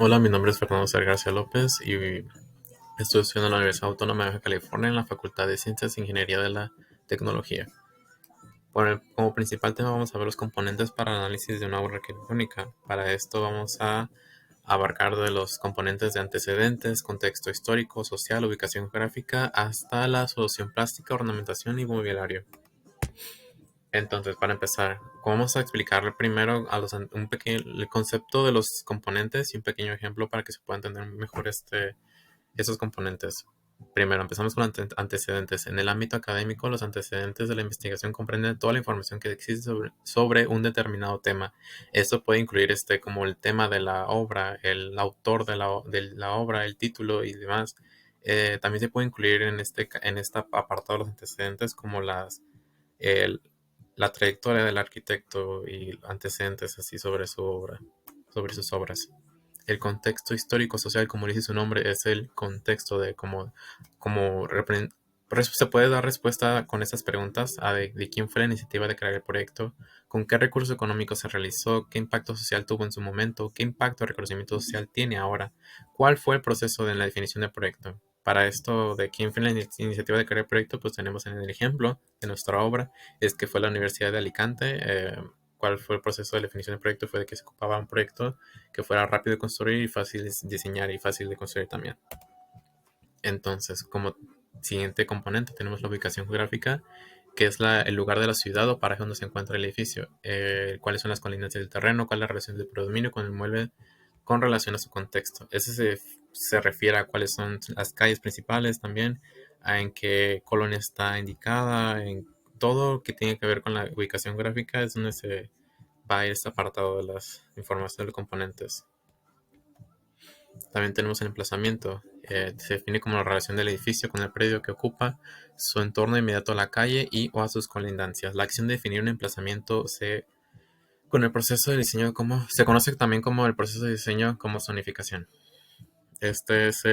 Hola, mi nombre es Fernando Ser García López y estoy estudiando en la Universidad Autónoma de Baja California en la Facultad de Ciencias e Ingeniería de la Tecnología. Como principal tema vamos a ver los componentes para el análisis de una obra arquitectónica. Para esto vamos a abarcar de los componentes de antecedentes, contexto histórico, social, ubicación geográfica, hasta la solución plástica, ornamentación y mobiliario. Entonces, para empezar, vamos a explicarle primero el concepto de los componentes y un pequeño ejemplo para que se pueda entender mejor esos componentes. Primero, empezamos con antecedentes. En el ámbito académico, los antecedentes de la investigación comprenden toda la información que existe sobre un determinado tema. Esto puede incluir como el tema de la obra, el autor de la obra, el título y demás. También se puede incluir en este apartado de los antecedentes como el- la trayectoria del arquitecto y antecedentes así sobre su obra, sobre sus obras. El contexto histórico social, como dice su nombre, es el contexto de se puede dar respuesta con estas preguntas de quién fue la iniciativa de crear el proyecto, con qué recurso económico se realizó, qué impacto social tuvo en su momento, qué impacto de reconocimiento social tiene ahora, cuál fue el proceso de la definición del proyecto. Para esto de quién fue la iniciativa de crear el proyecto, pues tenemos en el ejemplo de nuestra obra, es que fue la Universidad de Alicante. ¿Cuál fue el proceso de definición del proyecto? Fue de que se ocupaba un proyecto que fuera rápido de construir y fácil de diseñar y fácil de construir también. Entonces, como siguiente componente tenemos la ubicación geográfica, que es el lugar de la ciudad o paraje donde se encuentra el edificio. Cuáles son las colindancias del terreno, cuál es la relación del predominio con el inmueble con relación a su contexto. Ese se refiere a cuáles son las calles principales también, en qué colonia está indicada, en todo que tiene que ver con la ubicación gráfica es donde se va a ir este apartado de las informaciones de los componentes. También tenemos el emplazamiento. Se define como la relación del edificio con el predio que ocupa, su entorno inmediato a la calle y o a sus colindancias. La acción de definir un emplazamiento con el proceso de diseño se conoce también como el proceso de diseño como zonificación. Este es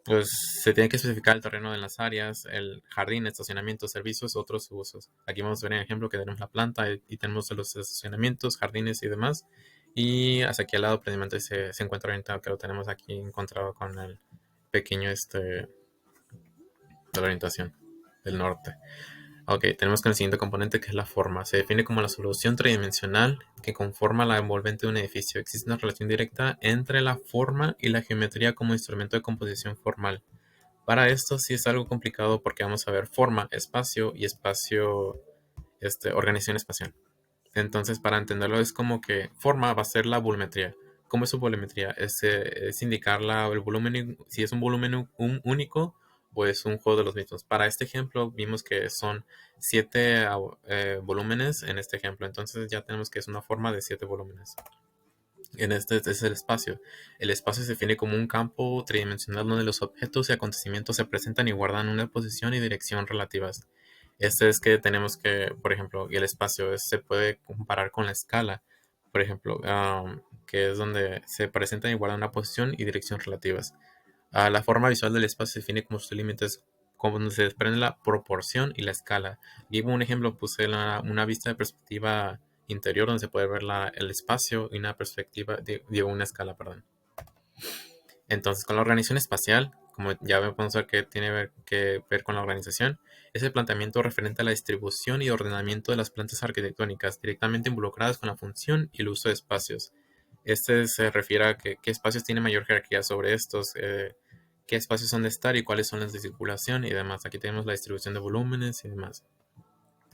pues se tiene que especificar el terreno de las áreas, el jardín, estacionamientos, servicios, otros usos. Aquí vamos a ver en ejemplo que tenemos la planta y tenemos los estacionamientos, jardines y demás. Y hacia aquí al lado precisamente se encuentra orientado, que lo tenemos aquí encontrado con el pequeño de la orientación del norte. Ok, tenemos que el siguiente componente que es la forma. Se define como la solución tridimensional que conforma la envolvente de un edificio. Existe una relación directa entre la forma y la geometría como instrumento de composición formal. Para esto sí es algo complicado porque vamos a ver forma, espacio y espacio, organización espacial. Entonces, para entenderlo es como que forma va a ser la volumetría. ¿Cómo es su volumetría? Es indicar el volumen, si es un volumen único o es un juego de los mismos. Para este ejemplo vimos que son 7 volúmenes en este ejemplo. Entonces ya tenemos que es una forma de 7 volúmenes. En este es el espacio. El espacio se define como un campo tridimensional donde los objetos y acontecimientos se presentan y guardan una posición y dirección relativas. Este es que tenemos que, por ejemplo, y el espacio se puede comparar con la escala, por ejemplo, que es donde se presentan y guardan una posición y dirección relativas. La forma visual del espacio se define como sus límites, como donde se desprende la proporción y la escala. Y un ejemplo, puse una vista de perspectiva interior donde se puede ver el espacio y una perspectiva de una escala, perdón. Entonces, con la organización espacial, como ya podemos ver que tiene que ver con la organización, es el planteamiento referente a la distribución y ordenamiento de las plantas arquitectónicas directamente involucradas con la función y el uso de espacios. Este se refiere a qué espacios tienen mayor jerarquía sobre estos, qué espacios son de estar y cuáles son las de circulación y demás. Aquí tenemos la distribución de volúmenes y demás.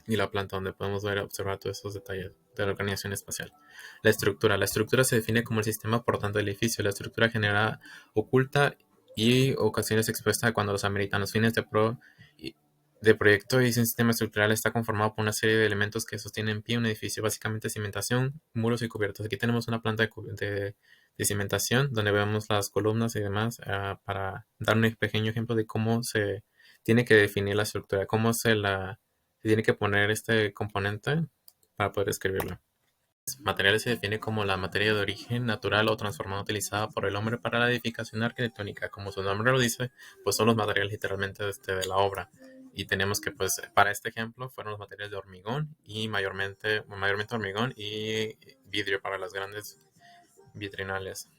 Y la planta donde podemos ver observar todos esos detalles de la organización espacial. La estructura. La estructura se define como el sistema portante del edificio. La estructura generada oculta y ocasiones expuesta cuando los americanos fines de proyecto y un sistema estructural está conformado por una serie de elementos que sostienen en pie un edificio, básicamente cimentación, muros y cubiertas. Aquí tenemos una planta de cimentación donde vemos las columnas y demás para dar un pequeño ejemplo de cómo se tiene que definir la estructura, cómo se tiene que poner este componente para poder escribirlo. Materiales se define como la materia de origen natural o transformada utilizada por el hombre para la edificación arquitectónica. Como su nombre lo dice, pues son los materiales literalmente de la obra. Y tenemos que, pues, para este ejemplo, fueron los materiales de hormigón y mayormente hormigón y vidrio para las grandes vitrinales.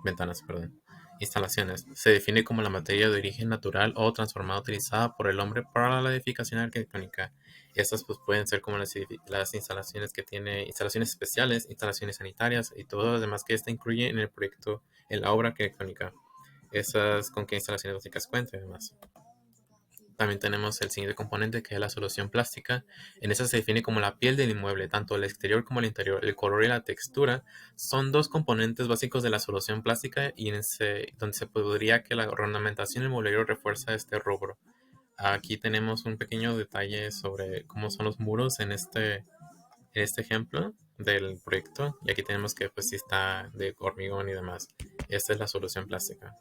ventanas, perdón. Instalaciones. Se define como la materia de origen natural o transformada utilizada por el hombre para la edificación arquitectónica. Estas pues pueden ser como las instalaciones que tiene, instalaciones especiales, instalaciones sanitarias y todo lo demás que ésta incluye en el proyecto, en la obra arquitectónica. Esas con qué instalaciones básicas cuenta y demás. También tenemos el siguiente componente que es la solución plástica. En esa se define como la piel del inmueble, tanto el exterior como el interior. El color y la textura son dos componentes básicos de la solución plástica y donde se podría que la ornamentación del mobiliario refuerza este rubro. Aquí tenemos un pequeño detalle sobre cómo son los muros en este ejemplo del proyecto. Y aquí tenemos que pues sí está de hormigón y demás. Esta es la solución plástica.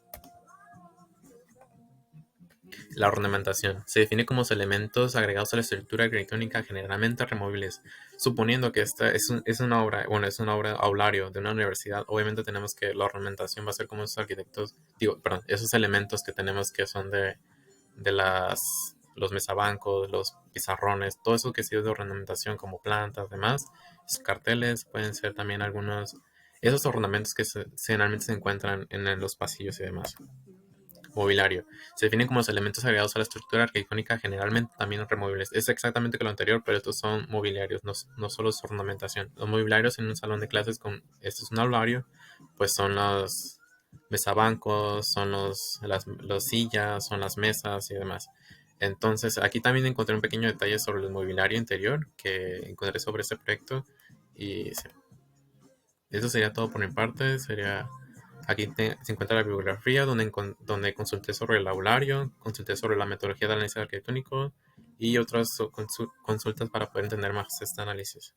La ornamentación se define como los elementos agregados a la estructura arquitectónica generalmente removibles. Suponiendo que esta es una obra, bueno, es una obra aulario de una universidad, obviamente tenemos que la ornamentación va a ser como esos arquitectos, digo, perdón, esos elementos que tenemos que son de los mesabancos, los pizarrones, todo eso que sirve de ornamentación como plantas, demás, esos carteles, pueden ser también algunos, esos ornamentos que generalmente se encuentran en los pasillos y demás. Mobiliario. Se definen como los elementos agregados a la estructura arquitectónica, generalmente también removibles. Es exactamente que lo anterior, pero estos son mobiliarios, no solo es ornamentación. Los mobiliarios en un salón de clases con esto es un aulario, pues son los mesabancos, son los sillas, son las mesas y demás. Entonces, aquí también encontré un pequeño detalle sobre el mobiliario interior que encontré sobre este proyecto. Y sí, eso sería todo por mi parte. Aquí se encuentra la bibliografía donde consulté sobre el aulario, consulté sobre la metodología de análisis arquitectónico y otras consultas para poder entender más este análisis.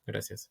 Gracias.